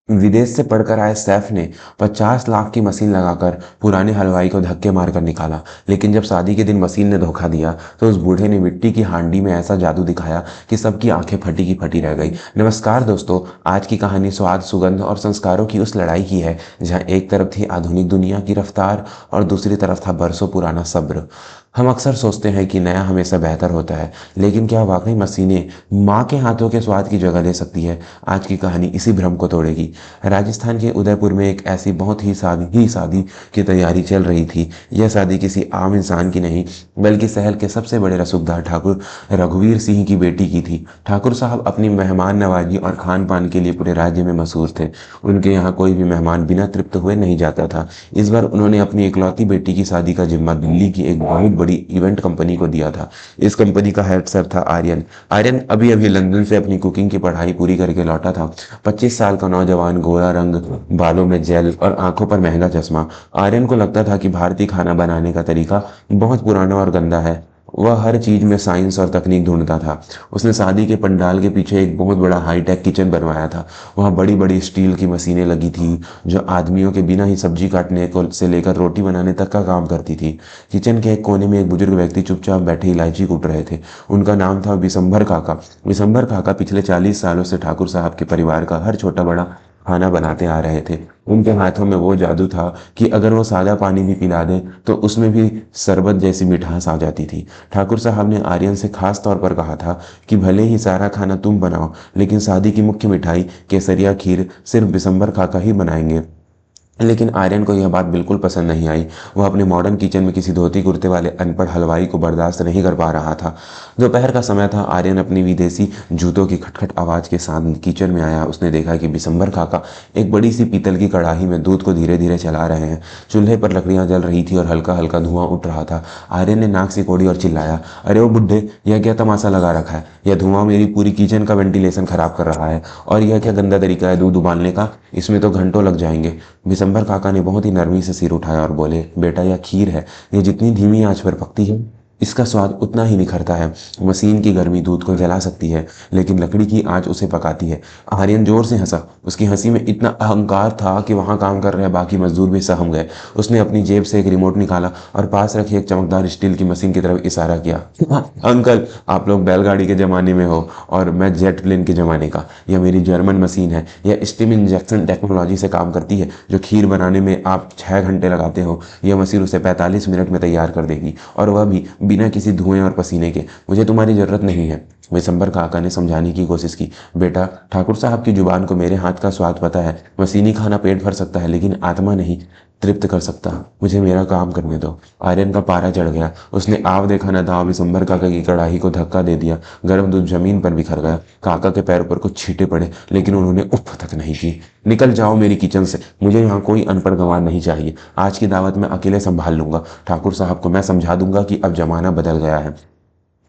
विदेश से पढ़कर आए सैफ ने 50 लाख की मशीन लगाकर पुराने हलवाई को धक्के मारकर निकाला। लेकिन जब शादी के दिन मशीन ने धोखा दिया तो उस बूढ़े ने मिट्टी की हांडी में ऐसा जादू दिखाया कि सबकी आंखें फटी की फटी रह गई। नमस्कार दोस्तों, आज की कहानी स्वाद, सुगंध और संस्कारों की उस लड़ाई की है जहां एक तरफ थी आधुनिक दुनिया की रफ्तार और दूसरी तरफ था बरसों पुराना सब्र। हम अक्सर सोचते हैं कि नया हमेशा बेहतर होता है, लेकिन क्या वाकई मशीनें माँ के हाथों के स्वाद की जगह ले सकती है? आज की कहानी इसी भ्रम को तोड़ेगी। राजस्थान के उदयपुर में एक ऐसी बहुत ही शादी की तैयारी चल रही थी। यह शादी किसी आम इंसान की नहीं, बल्कि शहर के सबसे बड़े रसूखदार ठाकुर रघुवीर सिंह की बेटी की थी। ठाकुर साहब अपनी मेहमान नवाजी और खान पान के लिए पूरे राज्य में मशहूर थे। उनके यहाँ कोई भी मेहमान बिना तृप्त हुए नहीं जाता था। इस बार उन्होंने अपनी इकलौती बेटी की शादी का जिम्मा दिल्ली की एक बहुत बड़ी इवेंट कंपनी को दिया था। इस कंपनी का हेड सर था आर्यन। आर्यन अभी अभी लंदन से अपनी कुकिंग की पढ़ाई पूरी करके लौटा था। 25 साल का नौजवान, गोरा रंग, बालों में जेल और आंखों पर महंगा चश्मा। आर्यन को लगता था कि भारतीय खाना बनाने का तरीका बहुत पुराना और गंदा है। वह हर चीज में साइंस और तकनीक ढूंढता था। उसने शादी के पंडाल के पीछे एक बहुत बड़ा हाईटेक किचन बनवाया था। वहाँ बड़ी बड़ी स्टील की मशीनें लगी थी जो आदमियों के बिना ही सब्जी काटने को से लेकर रोटी बनाने तक का काम करती थी। किचन के एक कोने में एक बुजुर्ग व्यक्ति चुपचाप बैठे इलायची कूट रहे थे। उनका नाम था विशंभर काका। विशंभर काका पिछले 40 सालों से ठाकुर साहब के परिवार का हर छोटा बड़ा खाना बनाते आ रहे थे। उनके हाथों में वो जादू था कि अगर वो सादा पानी भी पिला दें तो उसमें भी शरबत जैसी मिठास आ जाती थी। ठाकुर साहब ने आर्यन से खास तौर पर कहा था कि भले ही सारा खाना तुम बनाओ, लेकिन शादी की मुख्य मिठाई केसरिया खीर सिर्फ विशंभर काका ही बनाएंगे। लेकिन आर्यन को यह बात बिल्कुल पसंद नहीं आई। वह अपने मॉडर्न किचन में किसी धोती कुर्ते वाले अनपढ़ हलवाई को बर्दाश्त नहीं कर पा रहा था। दोपहर का समय था। आर्यन अपनी विदेशी जूतों की खटखट आवाज के साथ किचन में आया। उसने देखा कि विशंभर काका एक बड़ी सी पीतल की कड़ाही में दूध को धीरे धीरे चला रहे हैं। चूल्हे पर लकड़ियां जल रही थी और हल्का हल्का धुआं उठ रहा था। आर्यन ने नाक सिकोड़ी और चिल्लाया, अरे ओ बुड्ढे, यह क्या तमाशा लगा रखा है? यह धुआं मेरी पूरी किचन का वेंटिलेशन खराब कर रहा है। और यह क्या गंदा तरीका है दूध उबालने का? इसमें तो घंटों लग जाएंगे। विशंभर काका ने बहुत ही नरमी से सिर उठाया और बोले, बेटा यह खीर है। ये जितनी धीमी आंच पर पकती है इसका स्वाद उतना ही निखरता है। मशीन की गर्मी दूध को जला सकती है, लेकिन लकड़ी की आंच उसे पकाती है। आर्यन जोर से हंसा। उसकी हंसी में इतना अहंकार था कि वहां काम कर रहे बाकी मजदूर भी सहम गए। उसने अपनी जेब से एक रिमोट निकाला और पास रखी एक चमकदार स्टील की मशीन की तरफ इशारा किया। अंकल, आप लोग बैलगाड़ी के जमाने में हो और मैं जेट प्लेन के जमाने का। यह मेरी जर्मन मशीन है। यह स्टीम इंजेक्शन टेक्नोलॉजी से काम करती है। जो खीर बनाने में आप 6 घंटे लगाते हो, यह मशीन उसे 45 मिनट में तैयार कर देगी, और वह भी बिना किसी धुएं और पसीने के। मुझे तुम्हारी जरूरत नहीं है। विशंभर काका ने समझाने की कोशिश की, बेटा ठाकुर साहब की जुबान को मेरे हाथ का स्वाद पता है। मशीनी खाना पेट भर सकता है, लेकिन आत्मा नहीं तृप्त कर सकता। मुझे मेरा काम करने दो। आर्यन का पारा चढ़ गया। उसने आव देखा न दाव विशंभर काका की कड़ाही को धक्का दे दिया। गर्म दूध जमीन पर बिखर गया। काका के पैर पर कुछ छींटे पड़े, लेकिन उन्होंने उफ तक नहीं की। निकल जाओ मेरी किचन से। मुझे यहाँ कोई अनपढ़ गंवार नहीं चाहिए। आज की दावत मैं अकेले संभाल लूंगा। ठाकुर साहब को मैं समझा दूंगा कि अब जमाना बदल गया है।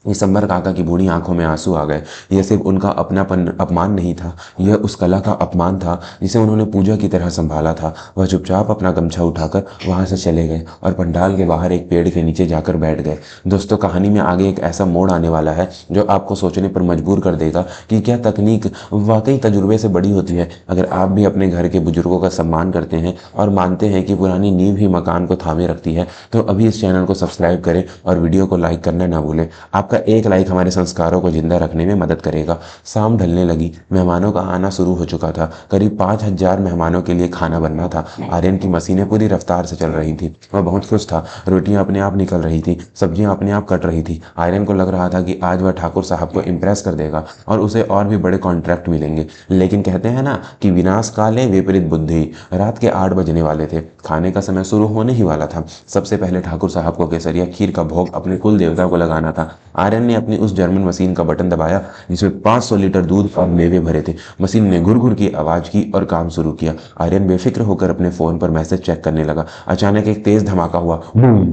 विशंभर काका की बूढ़ी आंखों में आंसू आ गए। यह सिर्फ उनका अपनापन अपमान नहीं था, यह उस कला का अपमान था जिसे उन्होंने पूजा की तरह संभाला था। वह चुपचाप अपना गमछा उठाकर वहां से चले गए और पंडाल के बाहर एक पेड़ के नीचे जाकर बैठ गए। दोस्तों, कहानी में आगे एक ऐसा मोड़ आने वाला है जो आपको सोचने पर मजबूर कर देगा कि क्या तकनीक वाकई तजुर्बे से बड़ी होती है। अगर आप भी अपने घर के बुजुर्गों का सम्मान करते हैं और मानते हैं कि पुरानी नींव ही मकान को थामे रखती है, तो अभी इस चैनल को सब्सक्राइब करें और वीडियो को लाइक करना ना भूलें। आपका एक लाइक हमारे संस्कारों को जिंदा रखने में मदद करेगा। शाम ढलने लगी। मेहमानों का आना शुरू हो चुका था। करीब 5000 मेहमानों के लिए खाना बनना था। आर्यन की मशीनें पूरी रफ्तार से चल रही थी। वह बहुत खुश था। रोटियां अपने आप निकल रही थी, सब्जियां अपने आप कट रही थी। आर्यन को लग रहा था कि आज वह ठाकुर साहब को इम्प्रेस कर देगा और उसे और भी बड़े कॉन्ट्रैक्ट मिलेंगे। लेकिन कहते हैं ना कि विनाश काले विपरीत बुद्धि। रात के 8 बजने वाले थे। खाने का समय शुरू होने ही वाला था। सबसे पहले ठाकुर साहब को केसरिया खीर का भोग अपने कुल देवता को लगाना था। आर्यन ने अपनी उस जर्मन मशीन का बटन दबाया जिसमें 500 लीटर दूध और मेवे भरे थे। मशीन ने घुर घुर की आवाज की और काम शुरू किया। आर्यन बेफिक्र होकर अपने फोन पर मैसेज चेक करने लगा। अचानक एक तेज धमाका हुआ। बूम!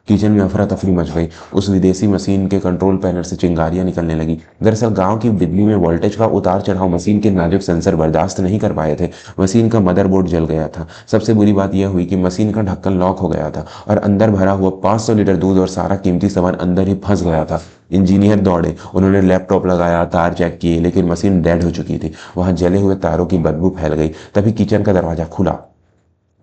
किचन में अफरा तफरी मच गई। उस विदेशी मशीन के कंट्रोल पैनल से चिंगारियां निकलने लगी। दरअसल गांव की बिजली में वोल्टेज का उतार चढ़ाव मशीन के नाजुक सेंसर बर्दाश्त नहीं कर पाए थे। मशीन का मदरबोर्ड जल गया था। सबसे बुरी बात यह हुई कि मशीन का ढक्कन लॉक हो गया था और अंदर भरा हुआ 500 लीटर दूध और सारा कीमती सामान अंदर ही फंस गया था। था। इंजीनियर दौड़े, उन्होंने लैपटॉप लगाया, तार चेक किए, लेकिन मशीन डेड हो चुकी थी। वहां जले हुए तारों की बदबू फैल गई। तभी किचन का दरवाजा खुला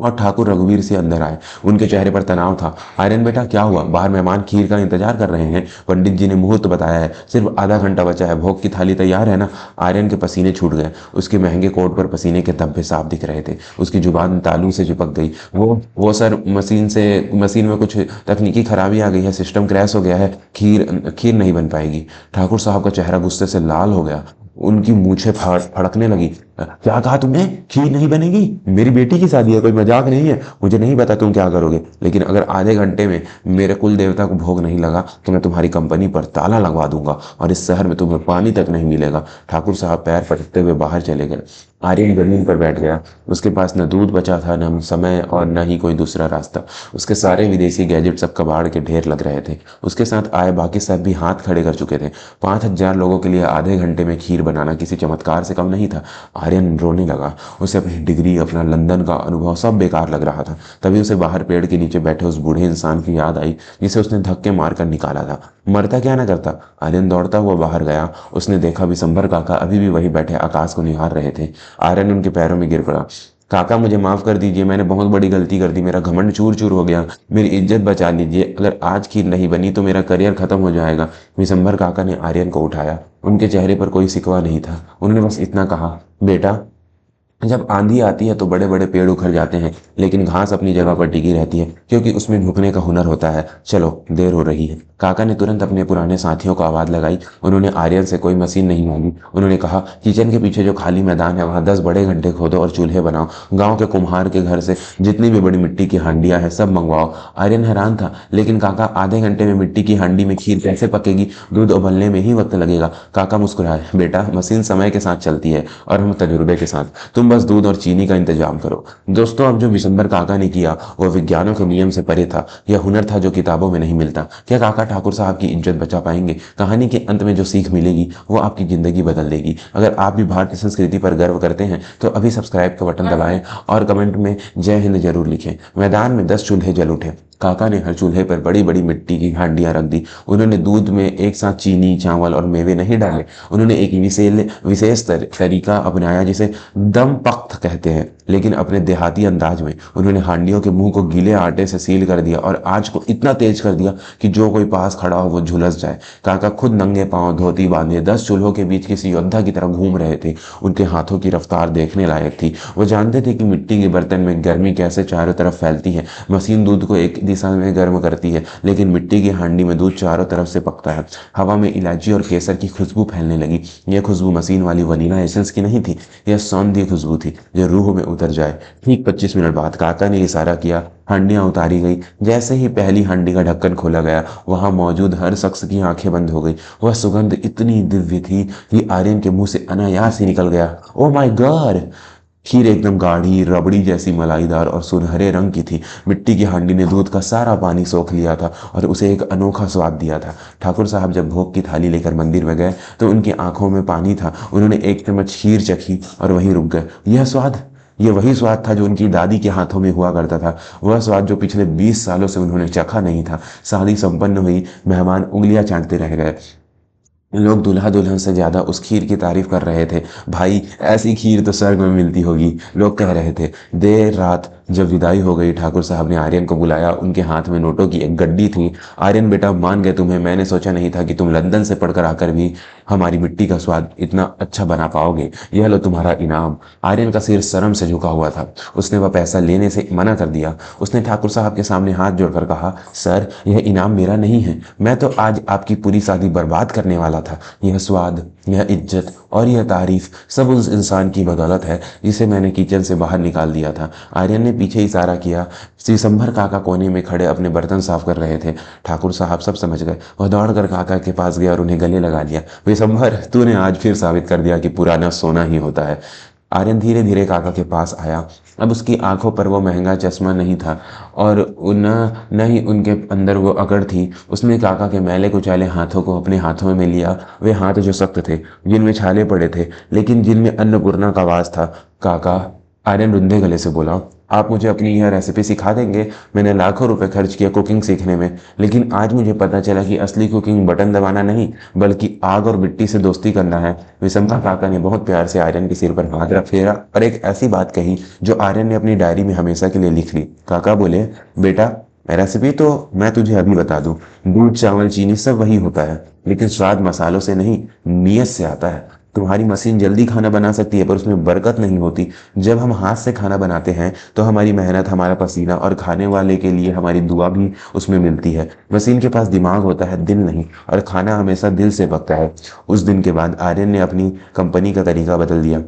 और ठाकुर रघुवीर सिंह अंदर आए। उनके चेहरे पर तनाव था। आर्यन बेटा क्या हुआ? बाहर मेहमान खीर का इंतजार कर रहे हैं। पंडित जी ने मुहूर्त बताया है, सिर्फ आधा घंटा बचा है। भोग की थाली तैयार है ना? आर्यन के पसीने छूट गए। उसके महंगे कोट पर पसीने के धब्बे साफ दिख रहे थे। उसकी जुबान तालू से चिपक गई। वो सर, मशीन में कुछ तकनीकी खराबी आ गई है, सिस्टम क्रैश हो गया है, खीर खीर नहीं बन पाएगी। ठाकुर साहब का चेहरा गुस्से से लाल हो गया। उनकी मूछें फड़कने लगी। क्या कहा तुमने? खीर नहीं बनेगी? मेरी बेटी की शादी है, कोई मजाक नहीं है। मुझे नहीं पता तुम क्या करोगे, लेकिन अगर आधे घंटे में मेरे कुल देवता को भोग नहीं लगा तो मैं तुम्हारी कंपनी पर ताला लगवा दूंगा और इस शहर में तुम्हें पानी तक नहीं मिलेगा। ठाकुर साहब पैर पटकते हुए बाहर चले गए। आर्यन जमीन पर बैठ गया। उसके पास न दूध बचा था, न समय और न ही कोई दूसरा रास्ता। उसके सारे विदेशी गैजेट सब कबाड़ के ढेर लग रहे थे। उसके साथ आए बाकी सब भी हाथ खड़े कर चुके थे। 5,000 लोगों के लिए आधे घंटे में खीर बनाना किसी चमत्कार से कम नहीं था। आर्यन रोने लगा। उसे अपनी डिग्री, अपना लंदन का अनुभव सब बेकार लग रहा था। तभी उसे बाहर पेड़ के नीचे बैठे उस बूढ़े इंसान की याद आई जिसे उसने धक्के मारकर निकाला था। मरता क्या ना करता। आर्यन दौड़ता हुआ बाहर गया। उसने देखा विशंभर काका अभी भी वही बैठे आकाश को निहार रहे थे। आर्यन उनके पैरों में गिर पड़ा। काका मुझे माफ कर दीजिए, मैंने बहुत बड़ी गलती कर दी। मेरा घमंड चूर चूर हो गया। मेरी इज्जत बचा लीजिए। अगर आज खीर नहीं बनी तो मेरा करियर खत्म हो जाएगा। विशंभर काका ने आर्यन को उठाया। उनके चेहरे पर कोई सिकवा नहीं था। उन्होंने बस इतना कहा, बेटा जब आंधी आती है तो बड़े बड़े पेड़ उखड़ जाते हैं, लेकिन घास अपनी जगह पर टिकी रहती है क्योंकि उसमें झुकने का हुनर होता है। चलो देर हो रही है। काका ने तुरंत अपने पुराने साथियों को आवाज लगाई। उन्होंने आर्यन से कोई मशीन नहीं मांगी। उन्होंने कहा, किचन के पीछे जो खाली मैदान है वहां 10 बड़े घंटे खोदो और चूल्हे बनाओ। गांव के कुम्हार के घर से जितनी भी बड़ी मिट्टी की हांडियां हैं सब मंगवाओ। आर्यन हैरान था, लेकिन काका आधे घंटे में मिट्टी की हांडी में खीर कैसे पकेगी? दूध उबलने में ही वक्त लगेगा। काका मुस्कुराए, बेटा मशीन समय के साथ चलती है और हम तजुर्बे के साथ। तुम बस दूध और चीनी का इंतजाम करो। दोस्तों, अब जो विशंबर काका ने किया वह विज्ञानों के नियम से परे था। यह हुनर था जो किताबों में नहीं मिलता। क्या काका ठाकुर साहब की इज्जत बचा पाएंगे? कहानी के अंत में जो सीख मिलेगी वो आपकी जिंदगी बदल देगी। अगर आप भी भारतीय संस्कृति पर गर्व करते हैं तो अभी सब्सक्राइब का बटन दबाएं और कमेंट में जय हिंद जरूर लिखें। मैदान में 10 चूल्हे जल उठे। काका ने हर चूल्हे पर बड़ी बड़ी मिट्टी की हांडियां रख दी। उन्होंने दूध में एक साथ चीनी, चावल और मेवे नहीं डाले। उन्होंने एक विशेष तरीका अपनाया जिसे दम पख्त कहते हैं, लेकिन अपने देहाती अंदाज में। उन्होंने हांडियों के मुंह को गीले आटे से सील कर दिया और आंच को इतना तेज कर दिया कि जो कोई पास खड़ा हो वो झुलस जाए। काका खुद नंगे पांव धोती बांधे 10 चूल्हों के बीच किसी योद्धा की तरह घूम रहे थे। उनके हाथों की रफ्तार देखने लायक थी। वो जानते थे कि मिट्टी के बर्तन में गर्मी कैसे चारों तरफ फैलती है। मशीन दूध को एक दिशा में गर्म करती है, लेकिन मिट्टी की हांडी में दूध चारों तरफ से पकता है। हवा में इलायची और केसर की खुशबू फैलने लगी। यह खुशबू मशीन वाली वनीला एसेंस की नहीं थी, यह सौंदर्य खुशबू थी जो रूह में उतर जाए। ठीक 25 मिनट बाद काका ने इशारा किया। हांडियां उतारी गई। जैसे ही पहली हांडी का ढक्कन खोला गया, वहां मौजूद हर शख्स की आंखें बंद हो गई। वह सुगंध इतनी दिव्य थी कि आर्यन के मुंह से अनायास ही निकल गया, ओ माय गॉड! खीर एकदम गाढ़ी, रबड़ी जैसी मलाईदार और सुनहरे रंग की थी। मिट्टी की हांडी ने दूध का सारा पानी सोख लिया था और उसे एक अनोखा स्वाद दिया था। ठाकुर साहब जब भोग की थाली लेकर मंदिर में गए तो उनकी आंखों में पानी था। उन्होंने एक चम्मच खीर चखी और वहीं रुक गए। यह वही स्वाद था जो उनकी दादी के हाथों में हुआ करता था। वह स्वाद जो पिछले 20 सालों से उन्होंने चखा नहीं था। शादी संपन्न हुई। मेहमान उंगलियां चाटते रह गए। लोग दूल्हा दुल्हन से ज्यादा उस खीर की तारीफ कर रहे थे। भाई, ऐसी खीर तो स्वर्ग में मिलती होगी, लोग कह रहे थे। देर रात जब विदाई हो गई, ठाकुर साहब ने आर्यन को बुलाया। उनके हाथ में नोटों की एक गड्डी थी। आर्यन बेटा, मान गए तुम्हें। मैंने सोचा नहीं था कि तुम लंदन से पढ़कर आकर भी हमारी मिट्टी का स्वाद इतना अच्छा बना पाओगे। यह लो तुम्हारा इनाम। आर्यन का सिर शर्म से झुका हुआ था। उसने वह पैसा लेने से मना कर दिया। उसने ठाकुर साहब के सामने हाथ जोड़कर कहा, सर, यह इनाम मेरा नहीं है। मैं तो आज आपकी पूरी शादी बर्बाद करने वाला था। यह स्वाद, यह इज्जत और यह तारीफ सब उस इंसान की बदौलत है जिसे मैंने किचन से बाहर निकाल दिया था। आर्यन ने पीछे इशारा किया। श्रीसंभर काका कोने में खड़े अपने बर्तन साफ कर रहे थे। ठाकुर साहब सब समझ गए। वह दौड़कर काका के पास गया और उन्हें गले लगा लिया। विशंभर, तूने आज फिर साबित कर दिया कि पुराना सोना ही होता है। आर्यन धीरे धीरे काका के पास आया। अब उसकी आंखों पर वो महंगा चश्मा नहीं था और न ही उनके अंदर वो अकड़ थी। उसने काका के मैले कुचाले हाथों को अपने हाथों में लिया। वे हाथ जो सख्त थे, जिनमें छाले पड़े थे, लेकिन जिनमें अन्नपूर्णा का वास था। काका, आर्यन रुंधे गले से बोला, आप मुझे अपनी यह रेसिपी सिखा देंगे? मैंने लाखों रुपए खर्च किया कुकिंग सीखने में, लेकिन आज मुझे पता चला कि असली कुकिंग बटन दबाना नहीं, बल्कि आग और मिट्टी से दोस्ती करना है। विषमता काका ने बहुत प्यार से आर्यन के सिर पर हाथ रख फेरा और एक ऐसी बात कही जो आर्यन ने अपनी डायरी में हमेशा के लिए लिख ली। काका बोले, बेटा, रेसिपी तो मैं तुझे अभी बता दूं। दूध, चावल, चीनी सब वही होता है, लेकिन स्वाद मसालों से नहीं, नीयत से आता है। तुम्हारी मशीन जल्दी खाना बना सकती है, पर उसमें बरकत नहीं होती। जब हम हाथ से खाना बनाते हैं तो हमारी मेहनत, हमारा पसीना और खाने वाले के लिए हमारी दुआ भी उसमें मिलती है। मशीन के पास दिमाग होता है, दिल नहीं, और खाना हमेशा दिल से पकता है। उस दिन के बाद आर्यन ने अपनी कंपनी का तरीका बदल दिया।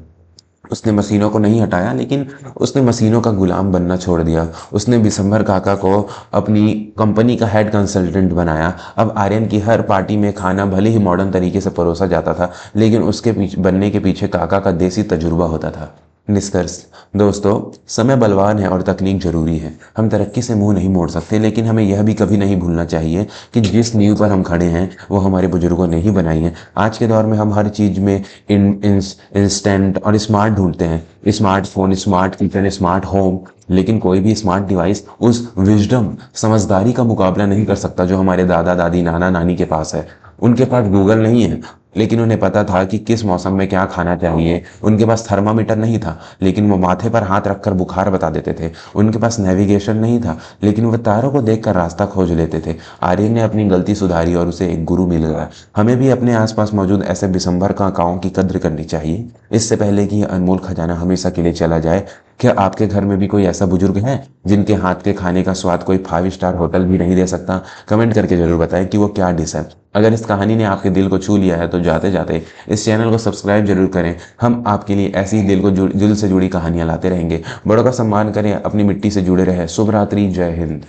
उसने मशीनों को नहीं हटाया, लेकिन उसने मशीनों का गुलाम बनना छोड़ दिया। उसने बिशंबर काका को अपनी कंपनी का हेड कंसल्टेंट बनाया। अब आर्यन की हर पार्टी में खाना भले ही मॉडर्न तरीके से परोसा जाता था, लेकिन उसके पीछे बनने के पीछे काका का देसी तजुर्बा होता था। निष्कर्ष, दोस्तों, समय बलवान है और तकनीक जरूरी है। हम तरक्की से मुंह नहीं मोड़ सकते, लेकिन हमें यह भी कभी नहीं भूलना चाहिए कि जिस नींव पर हम खड़े हैं वो हमारे बुजुर्गों ने ही बनाई है। आज के दौर में हम हर चीज में इंस्टेंट और स्मार्ट ढूंढते हैं, smartphone, smart kitchen, smart home, लेकिन कोई भी स्मार्ट डिवाइस उस विजडम, समझदारी का मुकाबला नहीं कर सकता जो हमारे दादा दादी, नाना नानी के पास है। उनके पास गूगल नहीं है, लेकिन उन्हें पता था कि किस मौसम में क्या खाना चाहिए। उनके पास थर्मामीटर नहीं था, लेकिन वो माथे पर हाथ रखकर बुखार बता देते थे। उनके पास नेविगेशन नहीं था, लेकिन वह तारों को देखकर रास्ता खोज लेते थे। आर्यन ने अपनी गलती सुधारी और उसे एक गुरु मिल गया। हमें भी अपने आसपास मौजूद ऐसे बिशंबर काकाओं की कद्र करनी चाहिए, इससे पहले कि यह अनमोल खजाना हमेशा के लिए चला जाए। क्या आपके घर में भी कोई ऐसा बुजुर्ग है जिनके हाथ के खाने का स्वाद कोई 5 स्टार होटल भी नहीं दे सकता? कमेंट करके जरूर बताएं कि वो क्या डिश है। अगर इस कहानी ने आपके दिल को छू लिया है तो जाते जाते इस चैनल को सब्सक्राइब जरूर करें। हम आपके लिए ऐसी दिल से जुड़ी कहानियां लाते रहेंगे। बड़ों का सम्मान करें, अपनी मिट्टी से जुड़े रहें। शुभ रात्रि, जय हिंद।